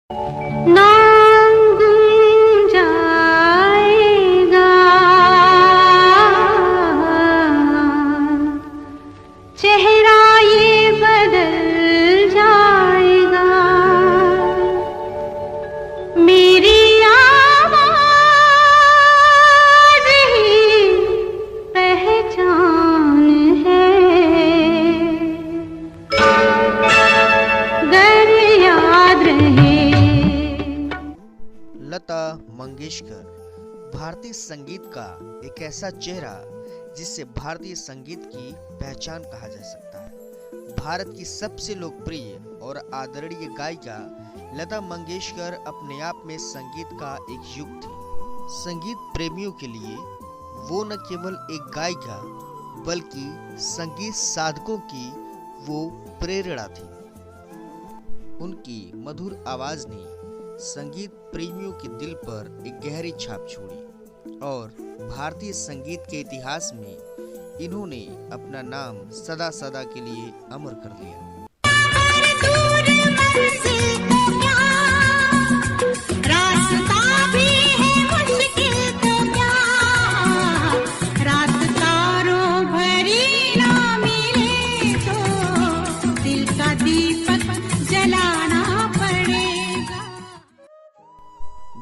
नाम गुम जाएगा, चेहरा ये बदल जाएगा, मेरी आवाज़ ही पहचान है, गर याद रहे। लता मंगेशकर भारतीय संगीत का एक ऐसा चेहरा जिससे भारतीय संगीत की पहचान कहा जा सकता है। भारत की सबसे लोकप्रिय और आदरणीय गायिका लता मंगेशकर अपने आप में संगीत का एक युग थी। संगीत प्रेमियों के लिए वो न केवल एक गायिका बल्कि संगीत साधकों की वो प्रेरणा थी। उनकी मधुर आवाज ने संगीत प्रेमियों के दिल पर एक गहरी छाप छोड़ी और भारतीय संगीत के इतिहास में इन्होंने अपना नाम सदा सदा के लिए अमर कर दिया।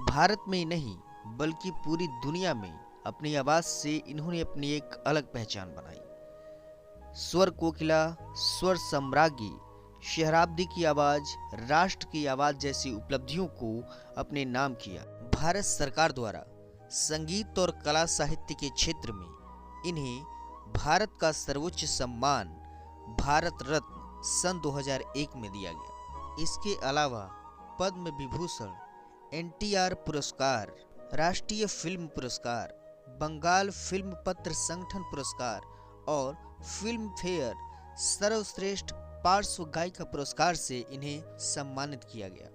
भारत में ही नहीं बल्कि पूरी दुनिया में अपनी आवाज से इन्होंने अपनी एक अलग पहचान बनाई। स्वर कोकिला, स्वर सम्राज्ञी, शहराब्दी की आवाज, राष्ट्र की आवाज जैसी उपलब्धियों को अपने नाम किया। भारत सरकार द्वारा संगीत और कला साहित्य के क्षेत्र में इन्हें भारत का सर्वोच्च सम्मान भारत रत्न सन 2001 में दिया गया। इसके अलावा पद्म विभूषण, NTR पुरस्कार, राष्ट्रीय फिल्म पुरस्कार, बंगाल फिल्म पत्र संगठन पुरस्कार और फिल्म फेयर सर्वश्रेष्ठ पार्श्व गायिका पुरस्कार से इन्हें सम्मानित किया गया।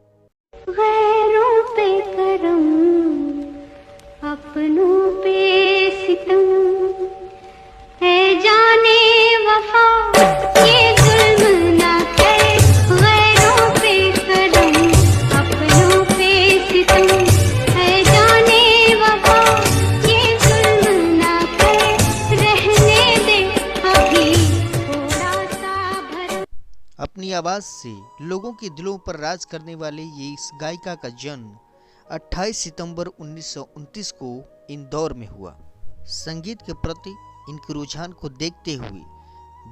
गैरों पे करम, अपनों पे सितम, है जाने वफा ये जुल्म ना करे। गैरों पे करम, अपनों पे सितम, है जाने वफा ये जुल्म ना करे। रहने दे अभी थोड़ा सा भरम। अपनी आवाज से लोगों के दिलों पर राज करने वाले ये इस गायिका का जन्म 28 सितंबर 1929 को इंदौर में हुआ। संगीत के प्रति इनके रुझान को देखते हुए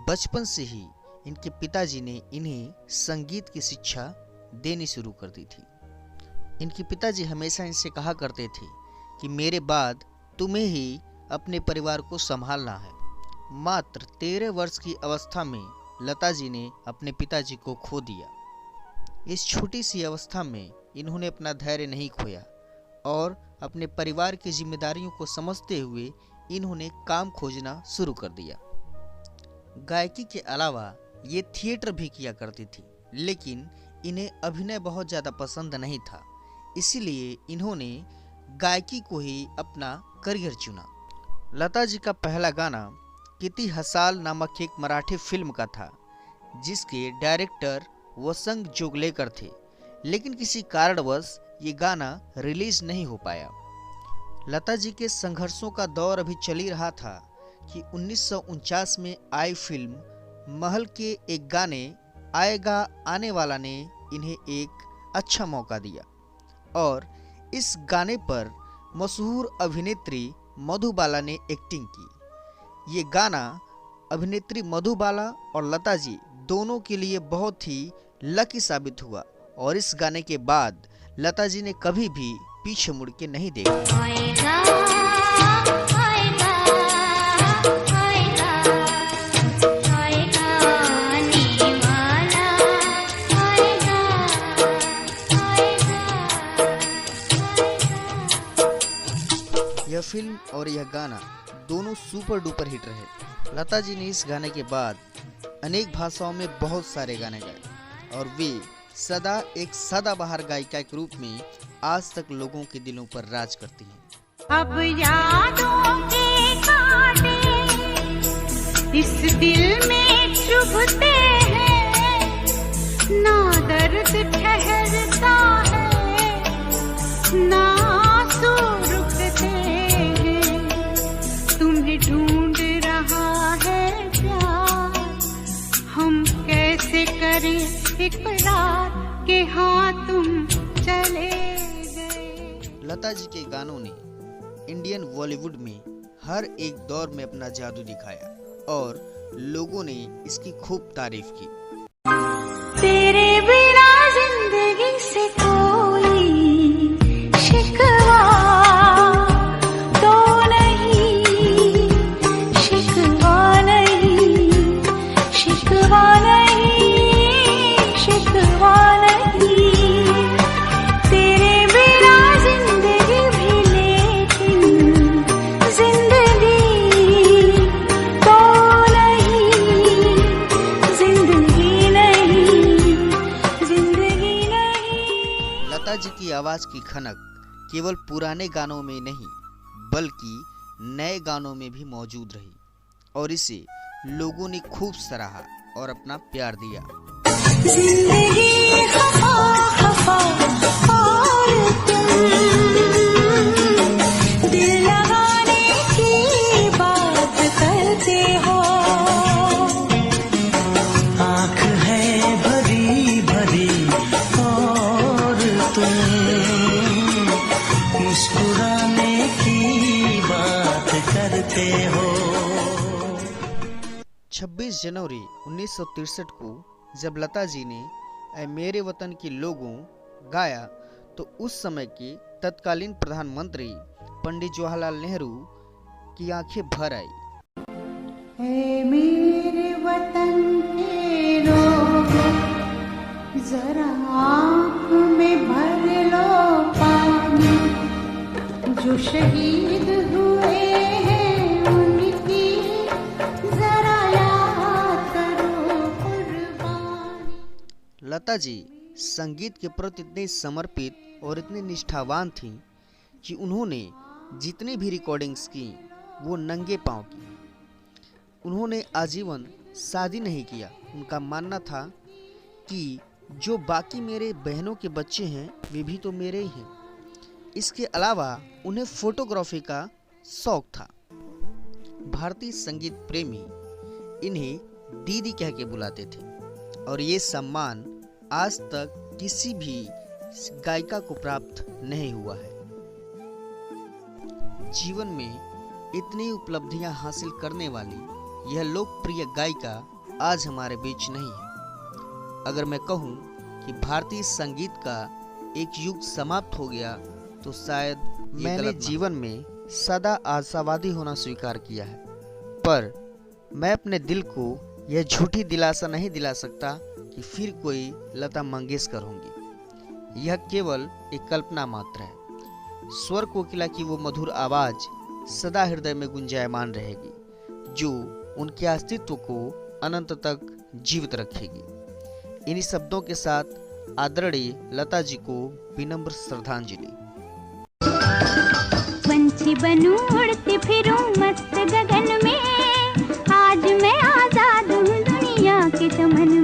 बचपन से ही इनके पिताजी ने इन्हें संगीत की शिक्षा देनी शुरू कर दी थी। इनके पिताजी हमेशा इनसे कहा करते थे कि मेरे बाद तुम्हें ही अपने परिवार को संभालना है। मात्र 13 वर्ष की अवस्था में लता जी ने अपने पिताजी को खो दिया। इस छोटी सी अवस्था में इन्होंने अपना धैर्य नहीं खोया और अपने परिवार की जिम्मेदारियों को समझते हुए इन्होंने काम खोजना शुरू कर दिया। गायकी के अलावा ये थिएटर भी किया करती थी, लेकिन इन्हें अभिनय बहुत ज़्यादा पसंद नहीं था, इसीलिए इन्होंने गायकी को ही अपना करियर चुना। लता जी का पहला गाना किती हसाल नामक एक मराठी फिल्म का था, जिसके डायरेक्टर वसंत जोगलेकर थे, लेकिन किसी कारणवश ये गाना रिलीज नहीं हो पाया। लता जी के संघर्षों का दौर अभी चल ही रहा था कि 1949 में आई फिल्म महल के एक गाने आएगा आने वाला ने इन्हें एक अच्छा मौका दिया और इस गाने पर मशहूर अभिनेत्री मधुबाला ने एक्टिंग की। ये गाना अभिनेत्री मधुबाला और लता जी दोनों के लिए बहुत ही लकी साबित हुआ और इस गाने के बाद लता जी ने कभी भी पीछे मुड़ के नहीं देखा। आएगा, आएगा, आएगा, आएगा आने वाला, आएगा, आएगा, आएगा। यह फिल्म और यह गाना दोनों सुपर डुपर हिट रहे। लता जी ने इस गाने के बाद अनेक भाषाओं में बहुत सारे गाने गाए और वे सदा एक सदाबहार गायिका के रूप में आज तक लोगों के दिलों पर राज करती हैं। अब यादों के कांटे इस दिल में चुभते हैं, ना दर्द ठहरता है इकरार के हाँ तुम चले गए। लता जी के गानों ने इंडियन बॉलीवुड में हर एक दौर में अपना जादू दिखाया और लोगों ने इसकी खूब तारीफ की। तेरे बिना जिंदगी से कोई शिकवा तो नहीं, शिकवा नहीं, शिकवा नहीं, शिकवा नहीं। तेरे बिना जिंदगी भी लेकिन जिंदगी तो नहीं, जिंदगी नहीं, जिंदगी नहीं। लता जी की आवाज की खनक केवल पुराने गानों में नहीं बल्कि नए गानों में भी मौजूद रही और इसे लोगों ने खूब सराहा और अपना प्यार दिया। जिंदगी खफा खफा और तुम दिल लगाने की बात करते हो। आँख है भरी भरी और तुम मुस्कुराने की बात करते हो। 26 जनवरी 1963 को जब लता जी ने ऐ मेरे वतन के लोगों गाया तो उस समय के तत्कालीन प्रधानमंत्री पंडित जवाहरलाल नेहरू की आंखें भर आई। ऐ मेरे वतन के लोगों जरा आँख में भर लो पानी, जो शहीद हुए हैं उनकी जरा याद करो कुर्बानी। लता जी संगीत के प्रति इतने समर्पित और इतने निष्ठावान थीं कि उन्होंने जितनी भी रिकॉर्डिंग्स की वो नंगे पांव की। उन्होंने आजीवन शादी नहीं किया। उनका मानना था कि जो बाकी मेरे बहनों के बच्चे हैं वे भी तो मेरे ही हैं। इसके अलावा उन्हें फोटोग्राफी का शौक था। भारतीय संगीत प्रेमी इन्हें दीदी कह के बुलाते थे और ये सम्मान आज तक किसी भी गायिका को प्राप्त नहीं हुआ है। जीवन में इतनी उपलब्धियां हासिल करने वाली यह लोकप्रिय गायिका आज हमारे बीच नहीं है। अगर मैं कहूं कि भारतीय संगीत का एक युग समाप्त हो गया तो शायद मैंने जीवन में सदा आशावादी होना स्वीकार किया है, पर मैं अपने दिल को यह झूठी दिलासा नहीं दिला सकता कि फिर कोई लता मंगेशकर होंगी। यह केवल एक कल्पना मात्र है। स्वर कोकिला की वो मधुर आवाज सदा हृदय में गुंजायमान रहेगी, जो उनके अस्तित्व को अनंत तक जीवित रखेगी। इन्हीं शब्दों के साथ आदरणीय लता जी को विनम्र श्रद्धांजलि। पंछी बनूं उड़ती फिरूं मस्त गगन में, आज मैं आजाद हूँ दुनिया के चमन